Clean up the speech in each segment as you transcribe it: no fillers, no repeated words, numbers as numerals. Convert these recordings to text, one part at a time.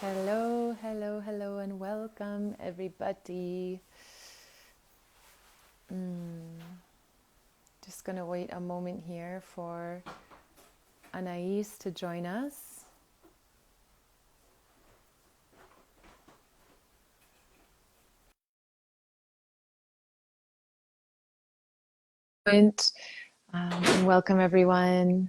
Hello, hello, hello, and welcome everybody. Just gonna wait a moment here for Anais to join us. And welcome everyone.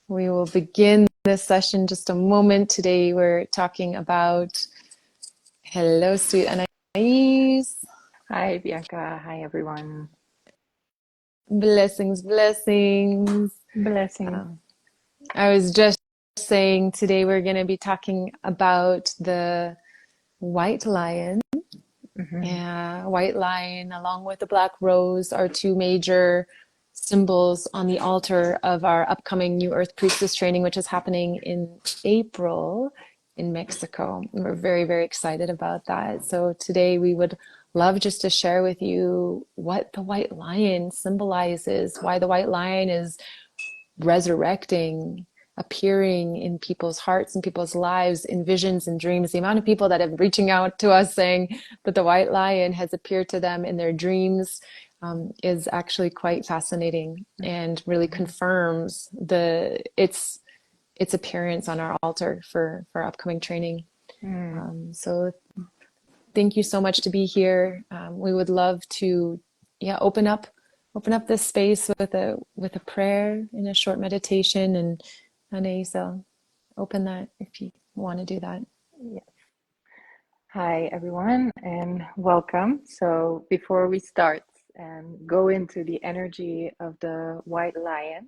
We will begin this session just a moment. Today we're talking about, hello, sweet Anais. Hi, Bianca. Hi, everyone. Blessings, blessings. Blessings. I was just saying today we're going to be talking about the white lion. Mm-hmm. Yeah, white lion along with the black rose are two major symbols on the altar of our upcoming new Earth Priestess training, which is happening in April in Mexico. And we're very, very excited about that. So today we would love just to share with you what the white lion symbolizes, why the white lion is resurrecting, appearing in people's hearts and people's lives in visions and dreams. The amount of people that have reaching out to us saying that the white lion has appeared to them in their dreams is actually quite fascinating and really confirms its appearance on our altar for upcoming training. Mm. So thank you so much to be here. We would love to, yeah, open up this space with a prayer and a short meditation, and Anais, I'll open that if you want to do that. Yes. Hi, everyone, and welcome. So, before we start and go into the energy of the white lion,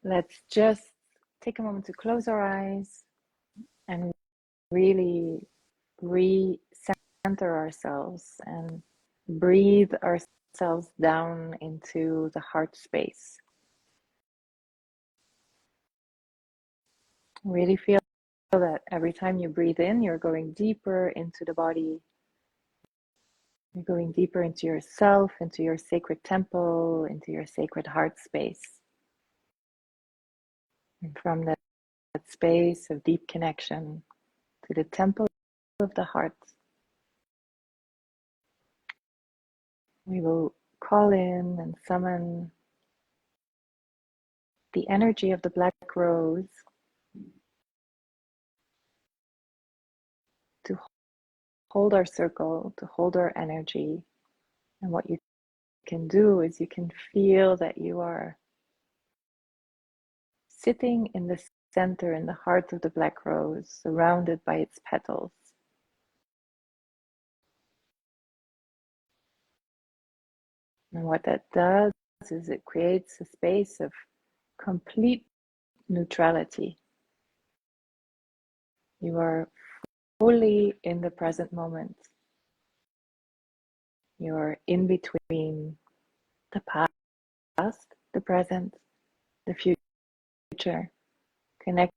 let's just take a moment to close our eyes and really recenter ourselves and breathe ourselves down into the heart space. Really feel that every time you breathe in, you're going deeper into the body. You're going deeper into yourself, into your sacred temple, into your sacred heart space. And from that space of deep connection to the temple of the heart, we will call in and summon the energy of the black rose to hold our circle, to hold our energy. And what you can do is you can feel that you are sitting in the center, in the heart of the black rose, surrounded by its petals. And what that does is it creates a space of complete neutrality. You are fully in the present moment. You're in between the past, the present, the future, connected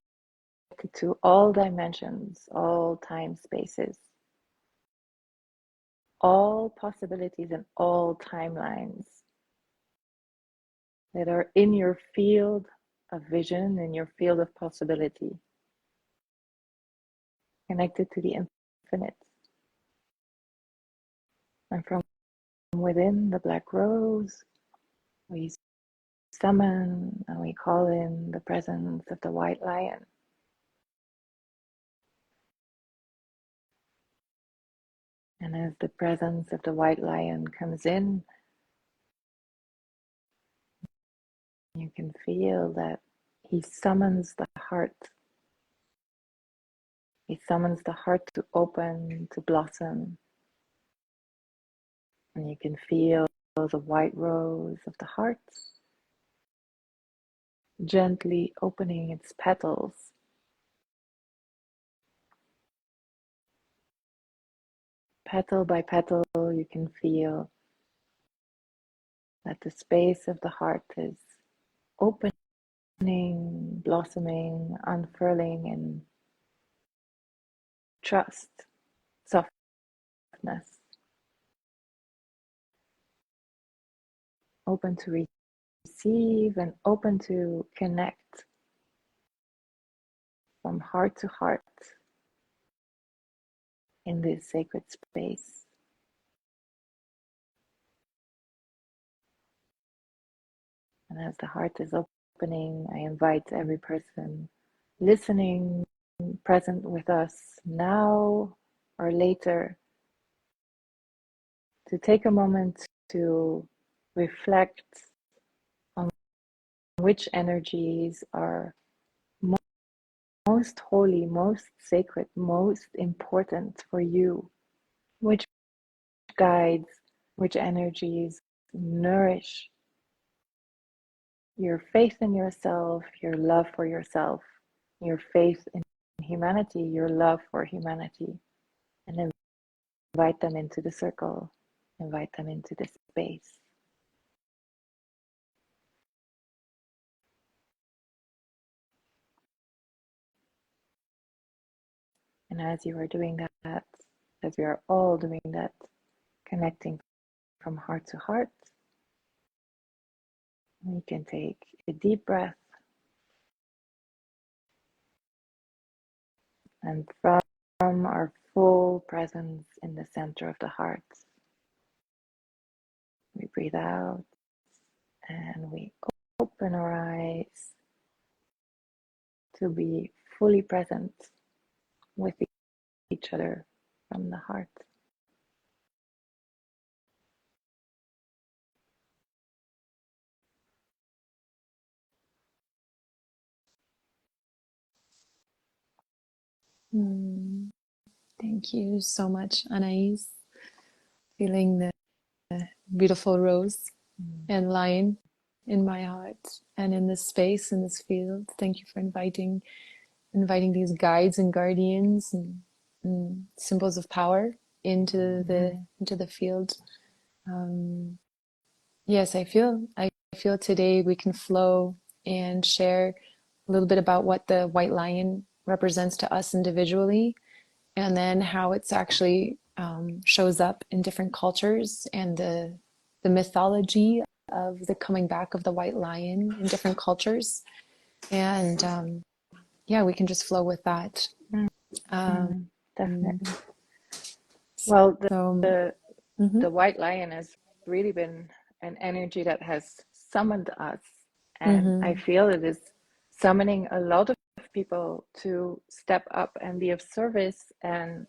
to all dimensions, all time spaces, all possibilities, and all timelines that are in your field of vision, in your field of possibility, connected to the infinite. And from within the black rose, we summon and we call in the presence of the white lion. And as the presence of the white lion comes in, you can feel that he summons the heart. He summons the heart to open, to blossom. And you can feel the white rose of the heart gently opening its petals. Petal by petal, you can feel that the space of the heart is opening, blossoming, unfurling in trust, softness, open to receive and open to connect from heart to heart in this sacred space. And as the heart is opening, I invite every person listening, present with us now or later, to take a moment to reflect on which energies are most holy, most sacred, most important for you, which guides, which energies nourish your faith in yourself, your love for yourself, your faith in humanity, your love for humanity, and invite them into the circle, invite them into this space. And as you are doing that, as we are all doing that, connecting from heart to heart, we can take a deep breath, and from our full presence in the center of the heart, we breathe out and we open our eyes to be fully present with each other from the heart. Thank you so much, Anais. Feeling the beautiful rose and lion in my heart and in this space, in this field. Thank you for inviting these guides and guardians and symbols of power into the field. Yes, I feel today we can flow and share a little bit about what the white lion represents to us individually, and then how it's actually shows up in different cultures, and the mythology of the coming back of the white lion in different cultures. And yeah, we can just flow with that. Definitely. Well, So, the mhm, the white lion has really been an energy that has summoned us, and I mhm, feel it is summoning a lot of people to step up and be of service, and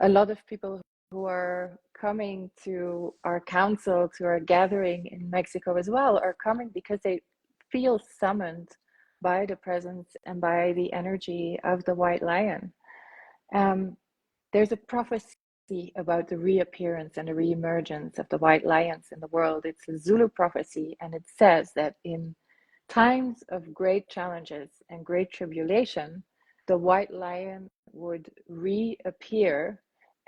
a lot of people who are coming to our council, to our gathering in Mexico as well, are coming because they feel summoned by the presence and by the energy of the white lion. Um, there's a prophecy about the reappearance and the reemergence of the white lions in the world. It's a Zulu prophecy, and it says that in times of great challenges and great tribulation, the white lion would reappear,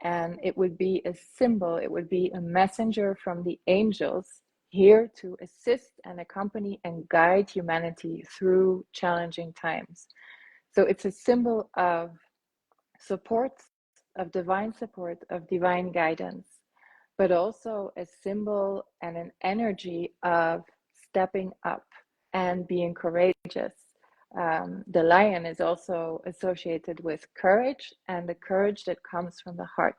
and it would be a symbol, it would be a messenger from the angels here to assist and accompany and guide humanity through challenging times. So it's a symbol of support, support, of divine guidance, but also a symbol and an energy of stepping up and being courageous. The lion is also associated with courage, and the courage that comes from the heart.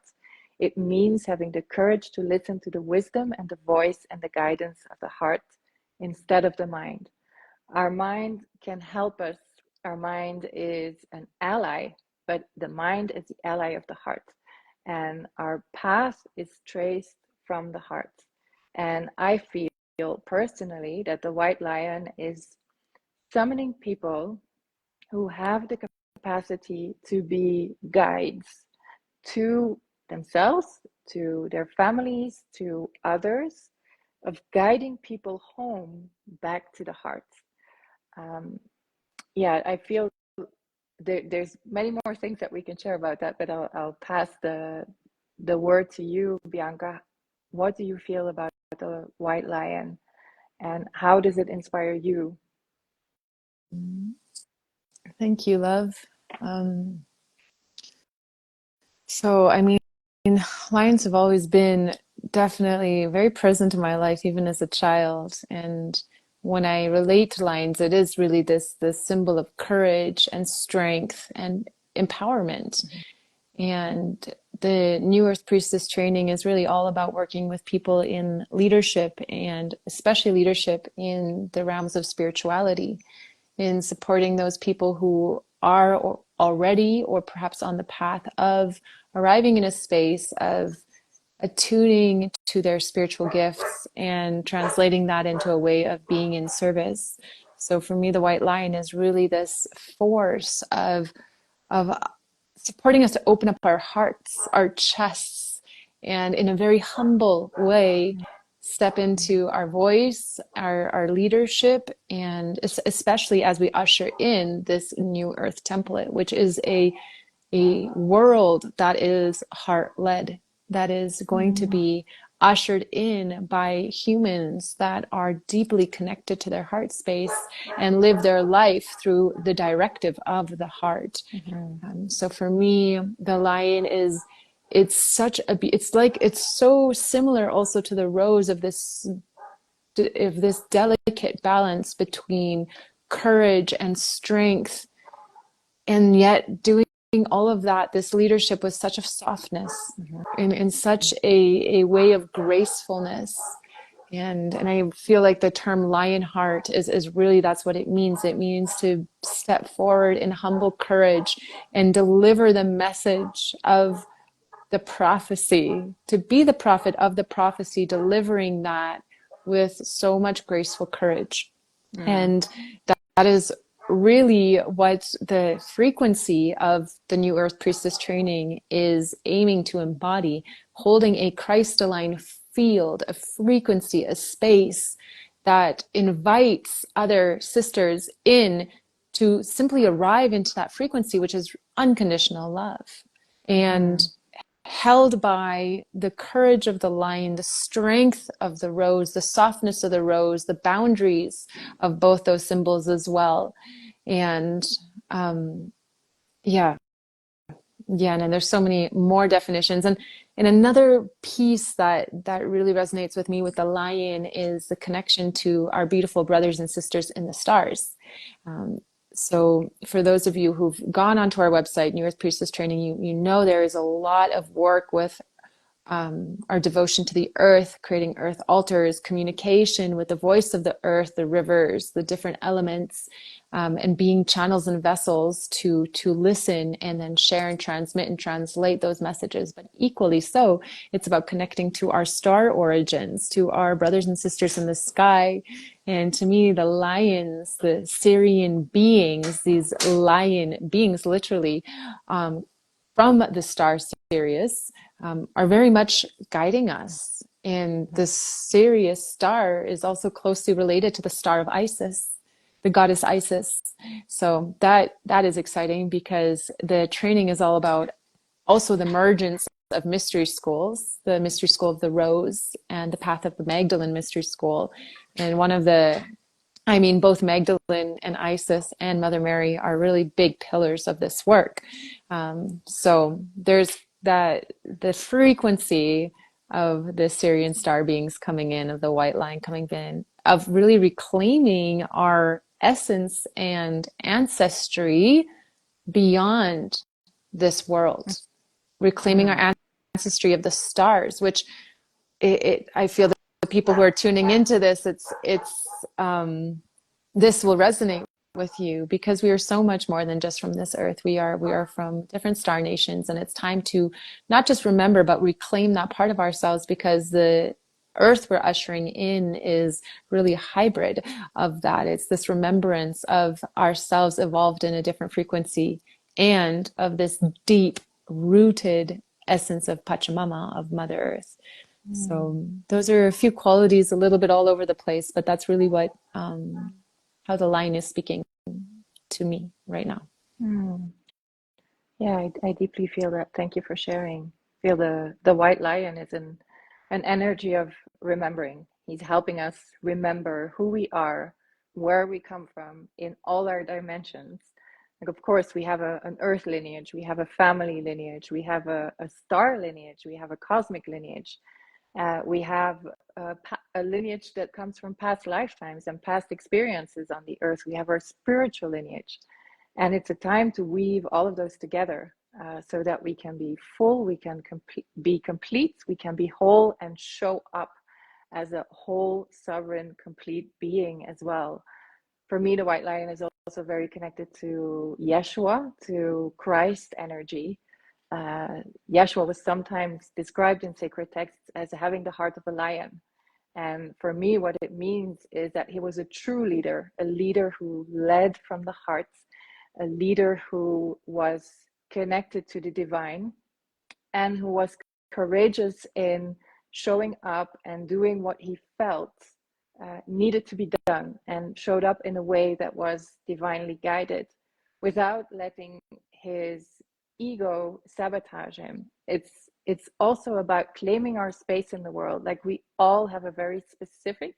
It means having the courage to listen to the wisdom and the voice and the guidance of the heart instead of the mind. Our mind can help us. Our mind is an ally, but the mind is the ally of the heart. And our path is traced from the heart. And I feel personally that the white lion is summoning people who have the capacity to be guides to themselves, to their families, to others, of guiding people home back to the heart. Um, yeah, I feel there's many more things that we can share about that, but I'll pass the word to you, Bianca. What do you feel about the white lion, and how does it inspire you? thank you, love. Um, so, I mean, lions have always been definitely very present in my life, even as a child. And when I relate to lions, it is really this symbol of courage and strength and empowerment. And the New Earth Priestess training is really all about working with people in leadership, and especially leadership in the realms of spirituality, in supporting those people who are already or perhaps on the path of arriving in a space of attuning to their spiritual gifts and translating that into a way of being in service. So for me, the white lion is really this force of supporting us to open up our hearts, our chests, and in a very humble way, step into our voice, our leadership, and especially as we usher in this new earth template, which is a world that is heart led, that is going to be ushered in by humans that are deeply connected to their heart space and live their life through the directive of the heart. So for me, the lion is, it's such a, it's like, it's so similar also to the rose of this delicate balance between courage and strength, and yet doing all of that, this leadership with such a softness, in such a way of gracefulness. And I feel like the term lion heart is really, that's what it means. It means to step forward in humble courage and deliver the message of the prophecy, to be the prophet of the prophecy, delivering that with so much graceful courage. And that is really what the frequency of the New Earth Priestess training is aiming to embody, holding a crystalline field, a frequency, a space that invites other sisters in to simply arrive into that frequency, which is unconditional love. And held by the courage of the lion, the strength of the rose, the softness of the rose, the boundaries of both those symbols as well. And yeah, yeah, and then there's so many more definitions. And another piece that really resonates with me with the lion is the connection to our beautiful brothers and sisters in the stars. So for those of you who've gone onto our website, New Earth Priestess Training, you know there is a lot of work with our devotion to the earth, creating earth altars, communication with the voice of the earth, the rivers, the different elements, and being channels and vessels to listen and then share and transmit and translate those messages. But equally so, it's about connecting to our star origins, to our brothers and sisters in the sky. And to me, the lions, the Sirian beings, these lion beings, literally, from the star Sirius, are very much guiding us. And the Sirius star is also closely related to the star of Isis, the goddess Isis. So that is exciting, because the training is all about also the emergence of mystery schools, the mystery school of the Rose and the Path of the Magdalene mystery school. And both Magdalene and Isis and Mother Mary are really big pillars of this work. So there's the frequency of the Sirian star beings coming in, of the white line coming in, of really reclaiming our essence and ancestry beyond this world, reclaiming our ancestry of the stars, which I feel that the people who are tuning into this, this will resonate with you, because we are so much more than just from this earth. We are from different star nations, and it's time to not just remember, but reclaim that part of ourselves, because the earth we're ushering in is really a hybrid of that. It's this remembrance of ourselves evolved in a different frequency, and of this deep rooted essence of Pachamama, of Mother Earth. So those are a few qualities, a little bit all over the place, but that's really what how the line is speaking to me right now. Yeah, I deeply feel that. Thank you for sharing. Feel the white lion is an energy of remembering. He's helping us remember who we are, where we come from in all our dimensions. Like, of course, we have an earth lineage, we have a family lineage, we have a star lineage, we have a cosmic lineage. We have a lineage that comes from past lifetimes and past experiences on the earth. We have our spiritual lineage. And it's a time to weave all of those together so that we can be full, we can be complete, we can be whole and show up as a whole, sovereign, complete being as well. For me, the white lion is also very connected to Yeshua, to Christ energy. Yeshua was sometimes described in sacred texts as having the heart of a lion. And for me, what it means is that he was a true leader, a leader who led from the heart, a leader who was connected to the divine, and who was courageous in showing up and doing what he felt needed to be done, and showed up in a way that was divinely guided without letting his ego sabotage him. It's also about claiming our space in the world. Like, we all have a very specific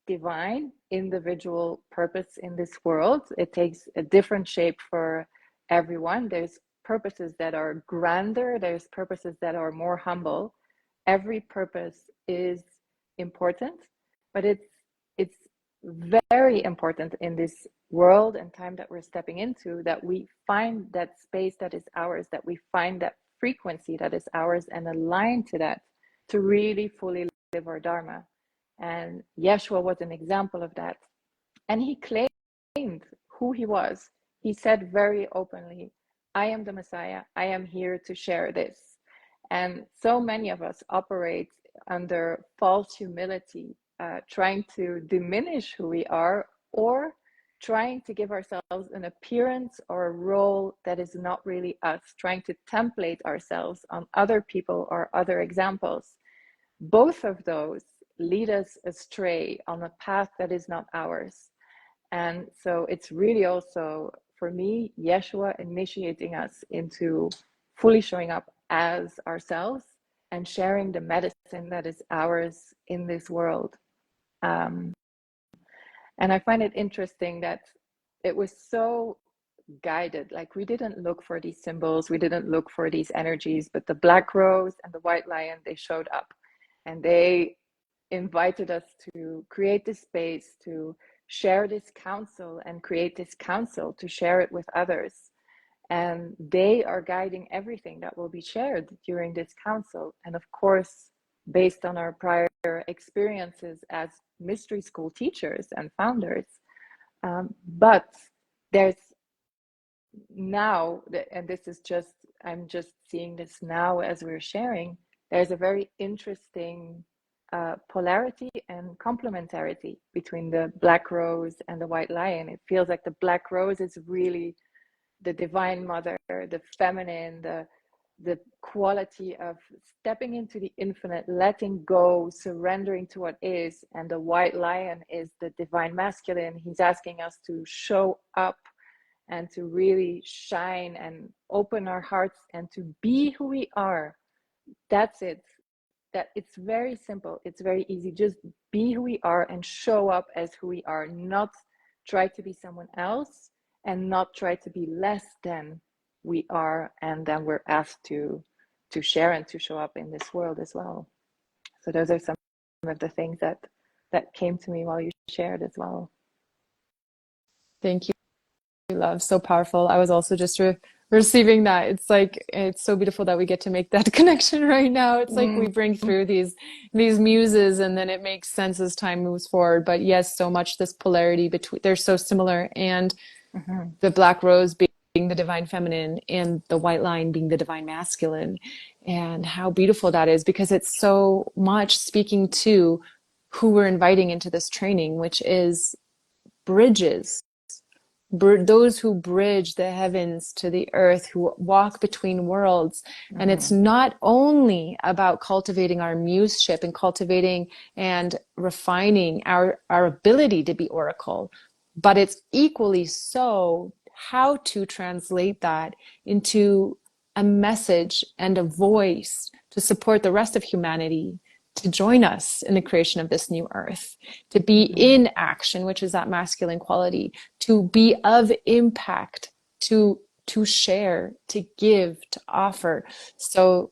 divine individual purpose in this world. It takes a different shape for everyone. There's purposes that are grander, there's purposes that are more humble. Every purpose is important, but it's very important in this world and time that we're stepping into, that we find that space that is ours, that we find that frequency that is ours and align to that, to really fully live our dharma. And Yeshua was an example of that. And he claimed who he was. He said very openly, I am the Messiah. I am here to share this. And so many of us operate under false humility, trying to diminish who we are, or trying to give ourselves an appearance or a role that is not really us, trying to template ourselves on other people or other examples. Both of those lead us astray on a path that is not ours. And so it's really also, for me, Yeshua initiating us into fully showing up as ourselves and sharing the medicine that is ours in this world. And I find it interesting that it was so guided. Like, we didn't look for these symbols, we didn't look for these energies, but the black rose and the white lion, they showed up, and they invited us to create this space, to share this counsel and create this counsel, to share it with others. And they are guiding everything that will be shared during this council. And of course, based on our prior experiences as mystery school teachers and founders. But there's now, and this is just, I'm just seeing this now as we're sharing, there's a very interesting polarity and complementarity between the black rose and the white lion. It feels like the black rose is really the divine mother, the feminine, the quality of stepping into the infinite, letting go, surrendering to what is. And the white lion is the divine masculine. He's asking us to show up and to really shine and open our hearts and to be who we are. That's it. That it's very simple. It's very easy. Just be who we are and show up as who we are, not try to be someone else, and not try to be less than we are, and then we're asked to share and to show up in this world as well. So those are some of the things that came to me while you shared as well. Thank you, love. So powerful. I was also just receiving that. It's like, it's so beautiful that we get to make that connection right now. It's like we bring through these muses, and then it makes sense as time moves forward. But yes, so much this polarity between, they're so similar. And the black rose being the divine feminine and the white lion being the divine masculine. And how beautiful that is, because it's so much speaking to who we're inviting into this training, which is bridges. Those who bridge the heavens to the earth, who walk between worlds. And it's not only about cultivating our museship and cultivating and refining our ability to be oracle, but it's equally so how to translate that into a message and a voice to support the rest of humanity to join us in the creation of this new earth, to be in action, which is that masculine quality, to be of impact, to share, to give, to offer. So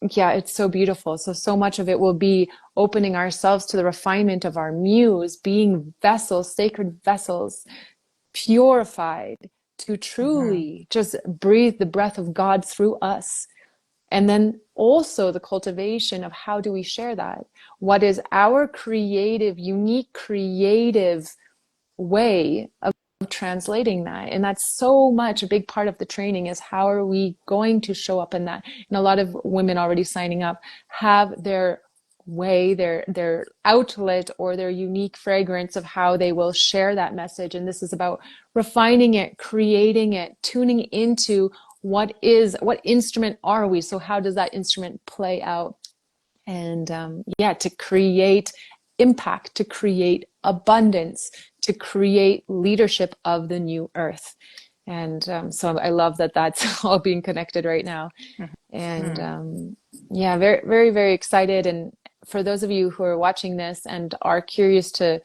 yeah, it's so beautiful. So much of it will be opening ourselves to the refinement of our muse, being vessels, sacred vessels, purified to Mm-hmm. truly just breathe the breath of God through us. And then also the cultivation of how do we share that? What is our creative, unique creative way of translating that? And that's so much a big part of the training is how are we going to show up in that? And a lot of women already signing up have their way, their outlet or their unique fragrance of how they will share that message. And this is about refining it, creating it, tuning into what instrument are we? So how does that instrument play out? And yeah, to create impact, to create abundance, to create leadership of the new earth. And so I love that that's all being connected right now. And Mm-hmm. yeah, very, very, very excited. And for those of you who are watching this and are curious to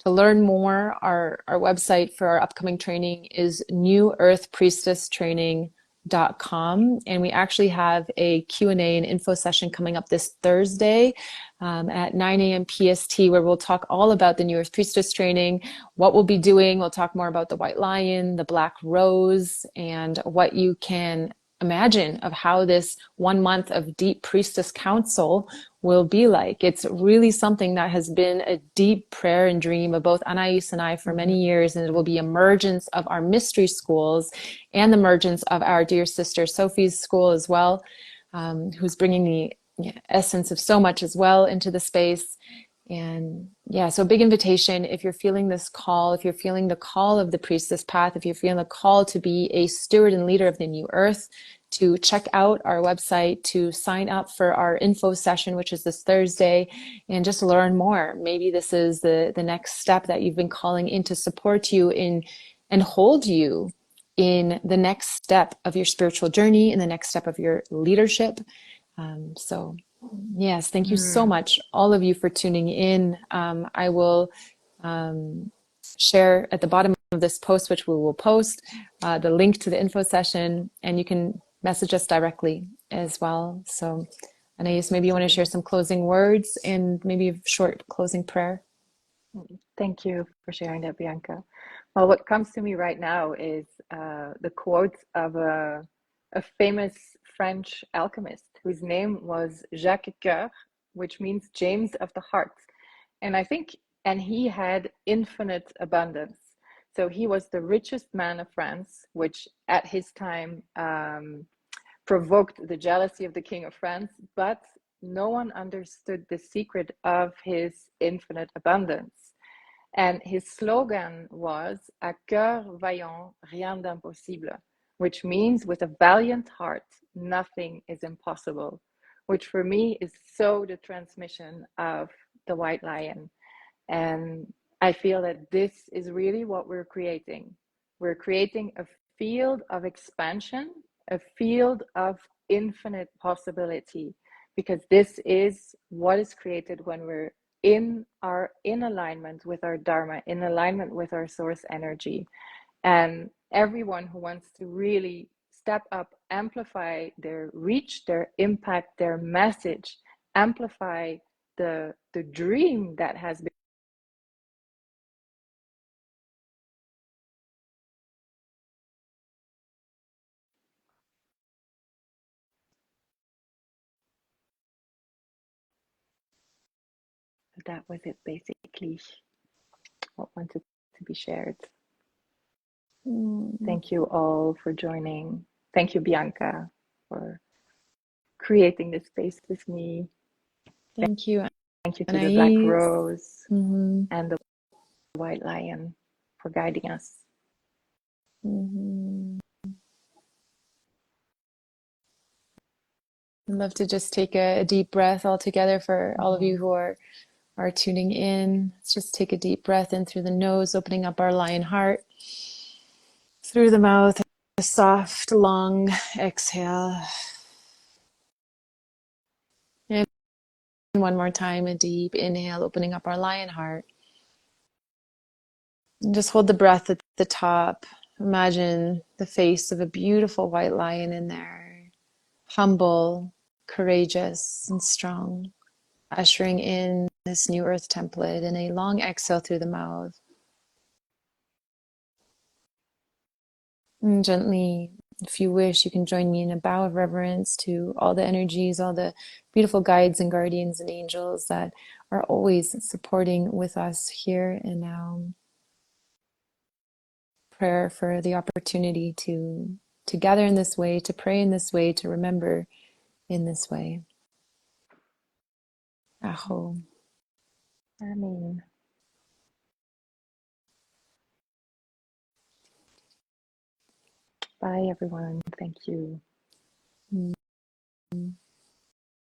learn more, our website for our upcoming training is newearthpriestesstraining.com. And we actually have a Q&A and info session coming up this Thursday at 9 a.m. PST, where we'll talk all about the New Earth Priestess training, what we'll be doing. We'll talk more about the white lion, the black rose, and what you can imagine of how this 1 month of deep priestess council will be like. It's really something that has been a deep prayer and dream of both Anais and I for many years, and it will be emergence of our mystery schools and the emergence of our dear sister Sophie's school as well, who's bringing the essence of so much as well into the space. And yeah, so big invitation if you're feeling this call, if you're feeling the call of the priestess path, if you're feeling the call to be a steward and leader of the new earth, to check out our website, to sign up for our info session, which is this Thursday, and just learn more. Maybe this is the next step that you've been calling in to support you in and hold you in the next step of your spiritual journey, in the next step of your leadership. So yes, thank you so Mm-hmm. much, all of you, for tuning in. I will share at the bottom of this post, which we will post, the link to the info session, and you can message us directly as well. So, Anais, maybe you want to share some closing words and maybe a short closing prayer. Thank you for sharing that, Bianca. Well, what comes to me right now is the quote of a famous French alchemist whose name was Jacques Coeur, which means James of the Heart. And I think, and he had infinite abundance. So he was the richest man of France, which at his time provoked the jealousy of the King of France, but no one understood the secret of his infinite abundance. And his slogan was "À cœur vaillant, rien d'impossible," which means with a valiant heart, nothing is impossible, which for me is so the transmission of the white lion. And I feel that this is really what we're creating. We're creating a field of expansion, a field of infinite possibility, because this is what is created when we're in alignment with our dharma, in alignment with our source energy. And everyone who wants to really step up, amplify their reach, their impact, their message, amplify the dream that has been, that was it basically, what wanted to be shared. Mm, Thank you all for joining. Thank you, Bianca, for creating this space with me. thank you, Thank you to the Black Anais. Rose Mm-hmm. and the White Lion for guiding us. Mm-hmm. I'd love to just take a deep breath all together for all of Mm-hmm. you who are tuning in. Let's just take a deep breath in through the nose, opening up our lion heart. Through the mouth, a soft, long exhale. And one more time, a deep inhale, opening up our lion heart. And just hold the breath at the top. Imagine the face of a beautiful white lion in there. Humble, courageous and strong, ushering in this new earth template in a long exhale through the mouth. And gently, if you wish, you can join me in a bow of reverence to all the energies, all the beautiful guides and guardians and angels that are always supporting with us here and now. Prayer for the opportunity to gather in this way, to pray in this way, to remember in this way. Aho. Amen. Bye, everyone. Thank you.